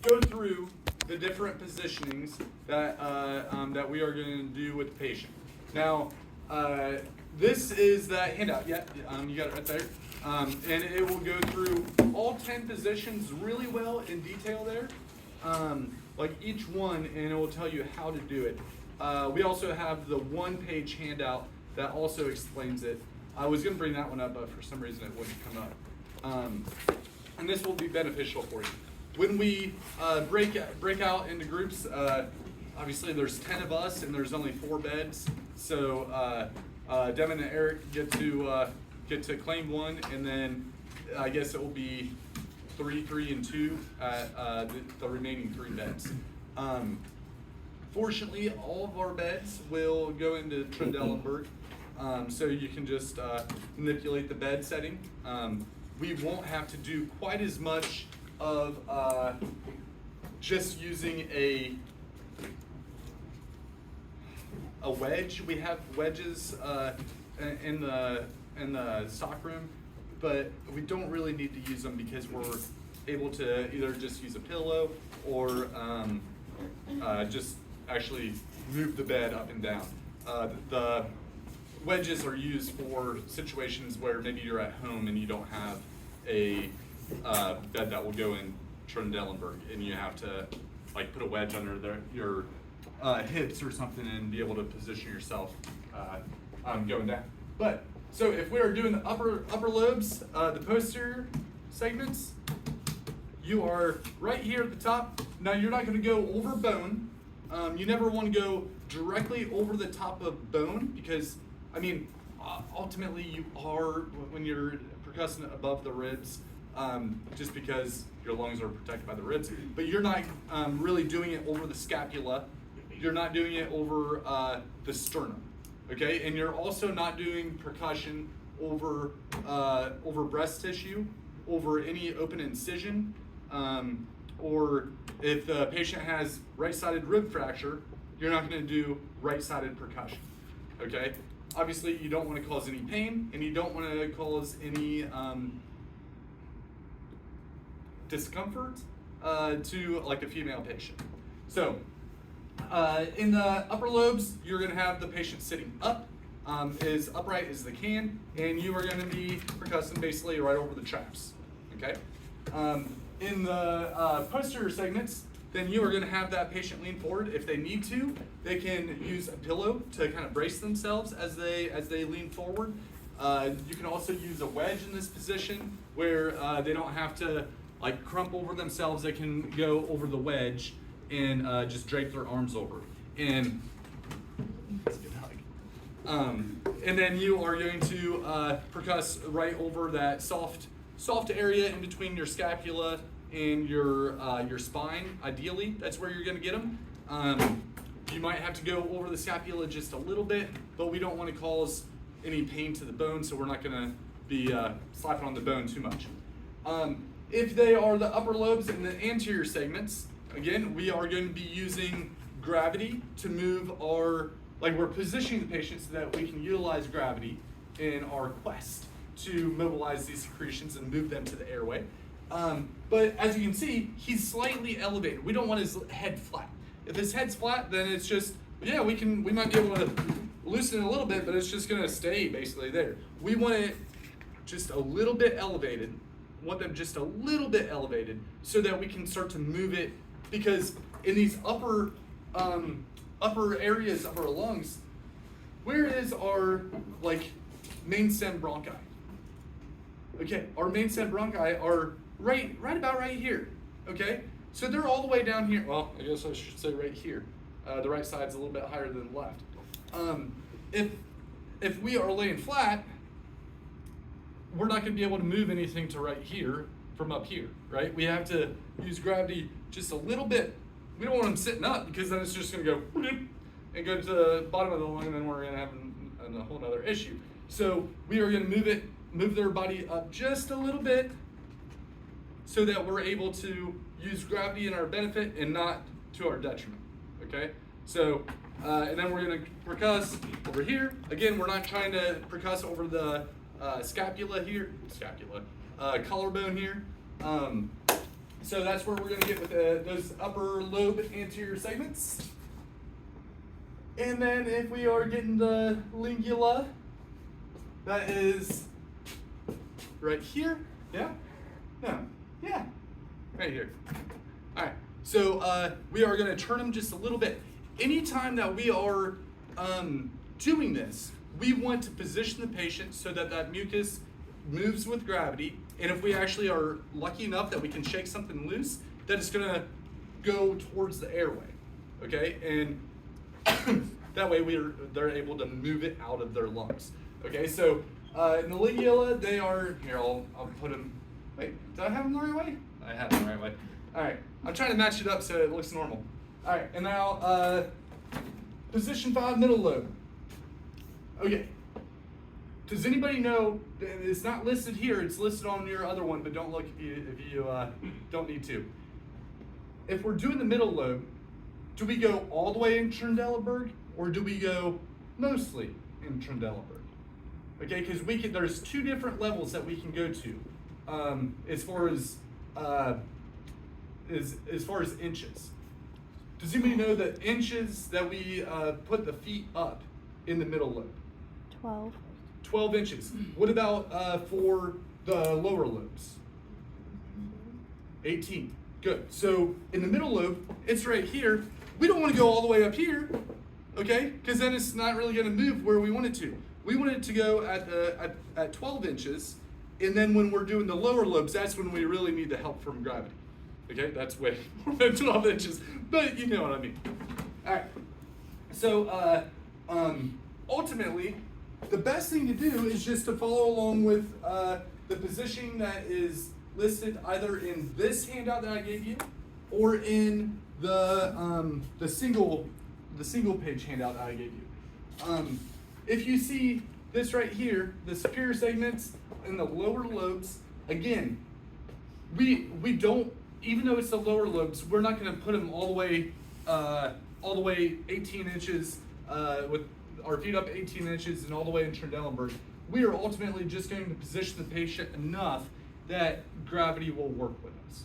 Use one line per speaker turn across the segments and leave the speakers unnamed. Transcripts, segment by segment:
go through the different positionings that, that we are going to do with the patient. Now, this is that handout. Yeah, you got it right there. And it will go through all 10 positions really well in detail there, like each one, and it will tell you how to do it. We also have the one-page handout that also explains it. I was going to bring that one up, but for some reason it wouldn't come up. And this will be beneficial for you. When we break out into groups, obviously there's 10 of us and there's only 4 beds. So Devin and Eric get to claim one, and then I guess it will be 3, 3, and 2 at the remaining 3 beds. Fortunately, all of our beds will go into Trendelenburg, so you can just manipulate the bed setting. We won't have to do quite as much of just using a wedge. We have wedges in the stock room, but we don't really need to use them because we're able to either just use a pillow or just actually move the bed up and down. The wedges are used for situations where maybe you're at home and you don't have a bed that will go in Trendelenburg, and you have to like put a wedge under your hips or something and be able to position yourself going down. But so if we are doing the upper lobes, the posterior segments, you are right here at the top. Now you're not going to go over bone. You never want to go directly over the top of bone because, I mean, ultimately you are, when you're percussing above the ribs, just because your lungs are protected by the ribs, but you're not really doing it over the scapula. You're not doing it over the sternum, okay? And you're also not doing percussion over breast tissue, over any open incision, or if the patient has right-sided rib fracture, you're not going to do right-sided percussion, okay? Obviously, you don't want to cause any pain, and you don't want to cause any discomfort to like a female patient. So, in the upper lobes, you're going to have the patient sitting up, as upright as they can, and you are going to be percussing basically right over the traps, okay? In the posterior segments, then you are going to have that patient lean forward. If they need to, they can use a pillow to kind of brace themselves as they lean forward. You can also use a wedge in this position where they don't have to like crump over themselves. They can go over the wedge and just drape their arms over. And that's a good hug. And then you are going to percuss right over that soft area in between your scapula and your spine. Ideally, that's where you're going to get them. You might have to go over the scapula just a little bit, but we don't want to cause any pain to the bone, so we're not going to be slapping on the bone too much. If they are the upper lobes and the anterior segments, again, we are going to be using gravity to move we're positioning the patient so that we can utilize gravity in our quest to mobilize these secretions and move them to the airway. But as you can see, he's slightly elevated. We don't want his head flat. If his head's flat, then it's just, yeah, we might be able to loosen it a little bit, but it's just gonna stay basically there. We want it just a little bit elevated. Want them just a little bit elevated so that we can start to move it, because in these upper areas of our lungs, where is our main stem bronchi? Okay, our main stem bronchi are right about right here. Okay, so they're all the way down here. Well, I guess I should say right here. The right side's a little bit higher than the left. If we are laying flat, we're not going to be able to move anything to right here from up here, right? We have to use gravity just a little bit. We don't want them sitting up because then it's just going to go and go to the bottom of the lung, and then we're going to have a whole other issue. So we are going to move their body up just a little bit so that we're able to use gravity in our benefit and not to our detriment, okay? So, and then we're going to percuss over here. Again, we're not trying to percuss over the scapula here, collarbone here. So that's where we're going to get with those upper lobe anterior segments. And then if we are getting the lingula, that is right here. Yeah? No. Yeah. Right here. All right. So we are going to turn them just a little bit. Anytime that we are doing this, we want to position the patient so that that mucus moves with gravity. And if we actually are lucky enough that we can shake something loose, that it's going to go towards the airway. Okay? And that way they're able to move it out of their lungs. Okay? So in the lingula, they are, here, I'll put them, wait, did I have them the right way? I have them the right way. All right. I'm trying to match it up so it looks normal. All right. And now position 5, middle lobe. Okay. Does anybody know, it's not listed here, it's listed on your other one, but don't look if you don't need to. If we're doing the middle lobe, do we go all the way in Trendelenburg, or do we go mostly in Trendelenburg? Okay, because there's 2 different levels that we can go to as far as inches. Does anybody know the inches that we put the feet up in the middle lobe?
12.
12 inches. What about for the lower lobes? 18. Good. So in the middle lobe, it's right here. We don't want to go all the way up here, okay? Because then it's not really going to move where we want it to. We want it to go at 12 inches, and then when we're doing the lower lobes, that's when we really need the help from gravity. Okay, that's way more than 12 inches, but you know what I mean. All right. So ultimately, the best thing to do is just to follow along with the positioning that is listed either in this handout that I gave you, or in the single page handout that I gave you. If you see this right here, the superior segments and the lower lobes, again, we don't, even though it's the lower lobes, we're not going to put them all the way 18 inches with our feet up 18 inches and all the way in Trendelenburg. We are ultimately just going to position the patient enough that gravity will work with us.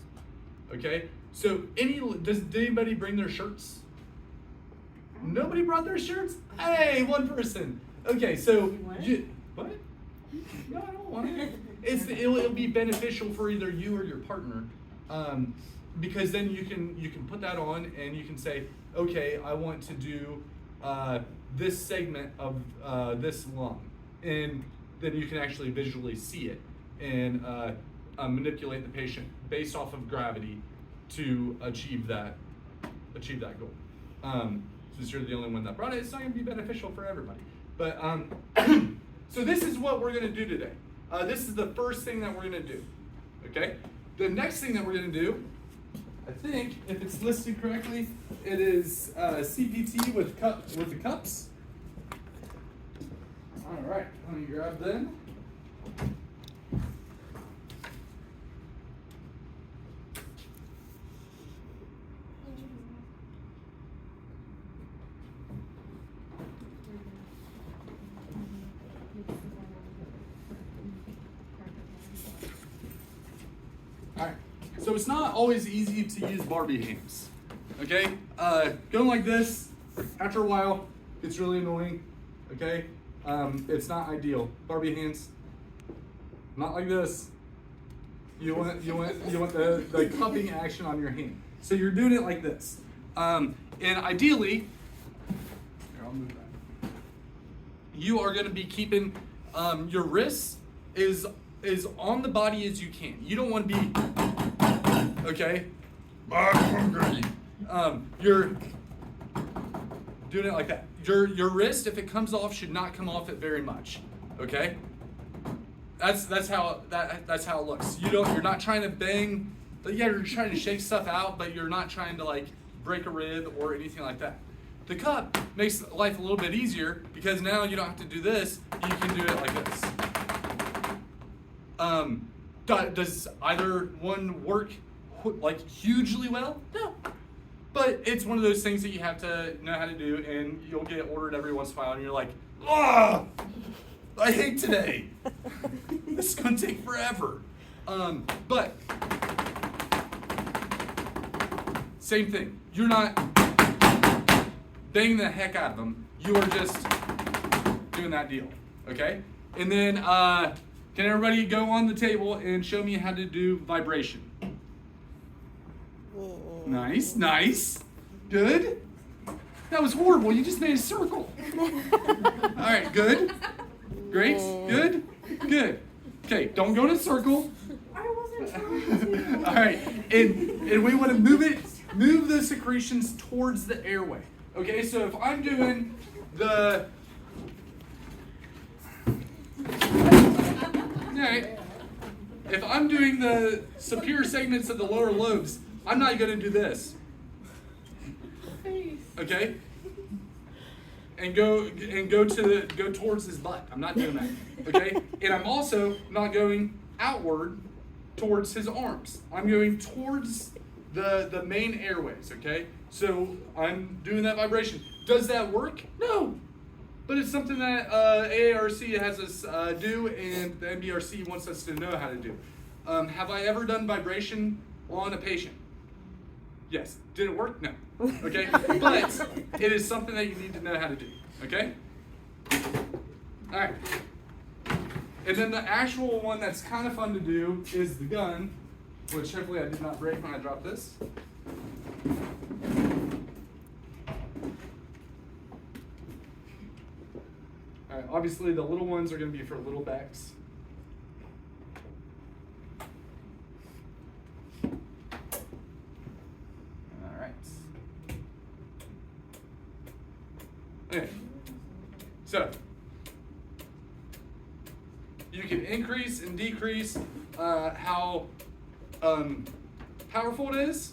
Okay? So did anybody bring their shirts? Nobody brought their shirts? Hey, one person. Okay, so what? No, I don't want it. It'll be beneficial for either you or your partner, because then you can put that on and you can say, okay, I want to do this segment of this lung, and then you can actually visually see it and manipulate the patient based off of gravity to achieve that goal. Since you're the only one that brought it, it's not going to be beneficial for everybody. But so this is what we're going to do today. This is the first thing that we're going to do. Okay. The next thing that we're going to do, I think, if it's listed correctly, it is CPT with the cups. All right. Let me grab them. So it's not always easy to use Barbie hands, okay? Going like this, after a while, it's really annoying, okay? It's not ideal. Barbie hands, not like this. You want the cupping action on your hand. So you're doing it like this. And ideally, here, I'll move that. You are gonna be keeping your wrists is on the body as you can. You don't want to be, okay? I'm hungry. You're doing it like that. Your wrist, if it comes off, should not come off it very much. Okay? That's how it looks. You're not trying to bang. Yeah, you're trying to shake stuff out, but you're not trying to like break a rib or anything like that. The cup makes life a little bit easier because now you don't have to do this. You can do it like this. Does either one work like hugely well? No. But it's one of those things that you have to know how to do, and you'll get ordered every once in a while, and you're like, oh, I hate today. This is going to take forever. But same thing. You're not banging the heck out of them. You are just doing that deal, okay? And then can everybody go on the table and show me how to do vibration? Nice, nice. Good. That was horrible. You just made a circle. All right, good. Great, good, good. Okay, don't go in a circle.
I wasn't trying to.
All right, and we want to move the secretions towards the airway. Okay, so if I'm doing the, all right, if I'm doing the superior segments of the lower lobes, I'm not going to do this. Okay, and go towards his butt. I'm not doing that. Okay, and I'm also not going outward towards his arms. I'm going towards the main airways. Okay, so I'm doing that vibration. Does that work? No, but it's something that AARC has us do, and the MBRC wants us to know how to do. Have I ever done vibration on a patient? Yes. Did it work? No. Okay? But it is something that you need to know how to do. Okay? All right. And then the actual one that's kind of fun to do is the gun, which hopefully I did not break when I dropped this. All right. Obviously, the little ones are going to be for little backs. Okay, so you can increase and decrease how powerful it is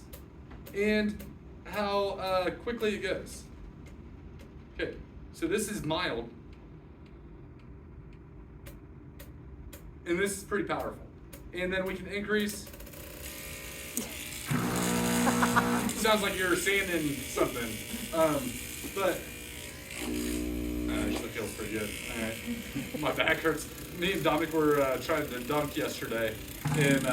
and how quickly it goes. Okay, so this is mild, and this is pretty powerful. And then we can increase. Sounds like you're sanding something, but. Actually feels pretty good. All right. My back hurts. Me and Dominic were trying to dunk yesterday, and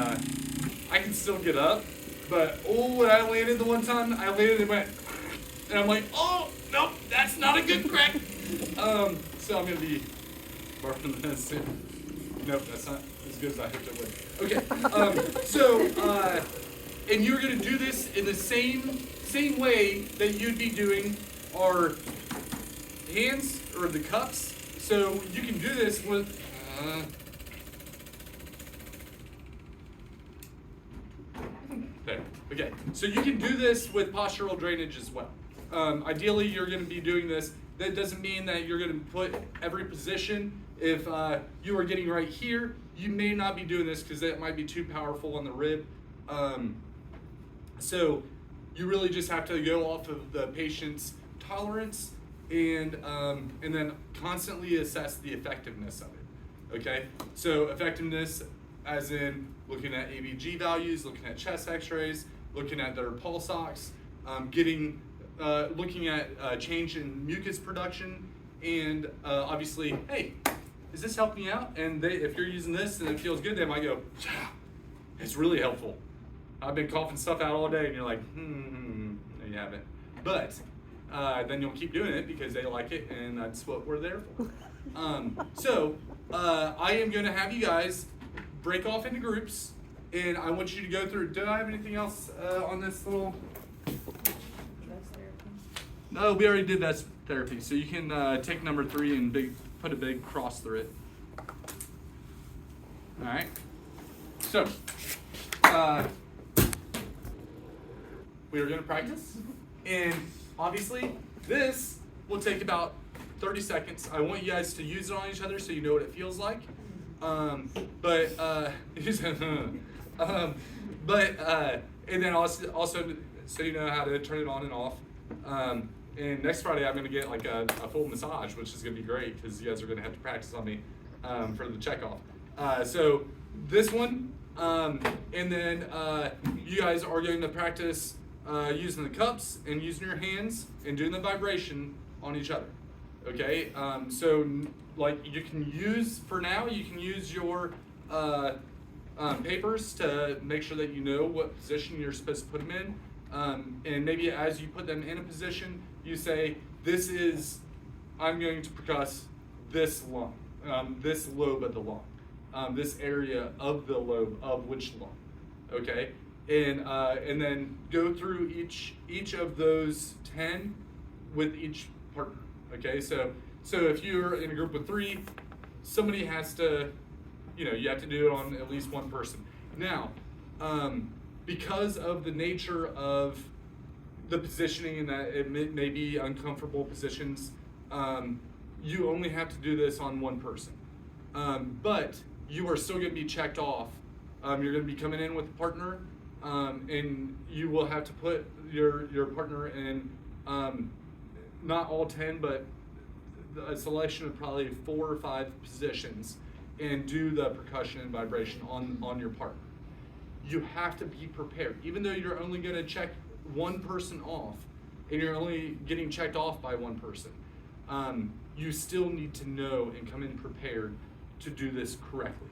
I can still get up, but when I landed the one time, I landed and went, and I'm like, oh, nope, that's not a good crack. So I'm going to be working on this soon. Nope, that's not as good as I hoped it would. Okay, and you're going to do this in the same way that you'd be doing our hands or the cups. So you can do this with there. Okay, so you can do this with postural drainage as well. Ideally, you're going to be doing this. That doesn't mean that you're going to put every position. If you are getting right here, you may not be doing this because that might be too powerful on the rib. So you really just have to go off of the patient's tolerance and then constantly assess the effectiveness of it. Okay, so effectiveness as in looking at ABG values, looking at chest x-rays, looking at their pulse ox, looking at change in mucus production, and obviously, hey, is this helping you out? And if you're using this and it feels good, they might go, yeah, it's really helpful. I've been coughing stuff out all day, and you're like, no, you haven't. But then you'll keep doing it because they like it, and that's what we're there for. So I am going to have you guys break off into groups, and I want you to go through. Do I have anything else on this little? No, we already did that therapy. So you can take number 3 and put a big cross through it. All right. So we are going to practice, and obviously this will take about 30 seconds. I want you guys to use it on each other so you know what it feels like. And then also so you know how to turn it on and off. And next Friday I'm going to get like a full massage, which is going to be great because you guys are going to have to practice on me for the checkoff. So this one, and then you guys are going to practice using the cups and using your hands and doing the vibration on each other. Okay, so like you can use, for now, you can use your papers to make sure that you know what position you're supposed to put them in. And maybe as you put them in a position, you say, I'm going to percuss this lung, this lobe of the lung, this area of the lobe of which lung, okay? And then go through each of those 10 with each partner, okay? So if you're in a group of 3, somebody has to, you have to do it on at least one person. Now, because of the nature of the positioning and that it may be uncomfortable positions, you only have to do this on one person. But you are still going to be checked off. You're going to be coming in with a partner, and you will have to put your partner in not all 10, but a selection of probably 4 or 5 positions, and do the percussion and vibration on your partner. You have to be prepared. Even though you're only going to check one person off, and you're only getting checked off by one person, you still need to know and come in prepared to do this correctly.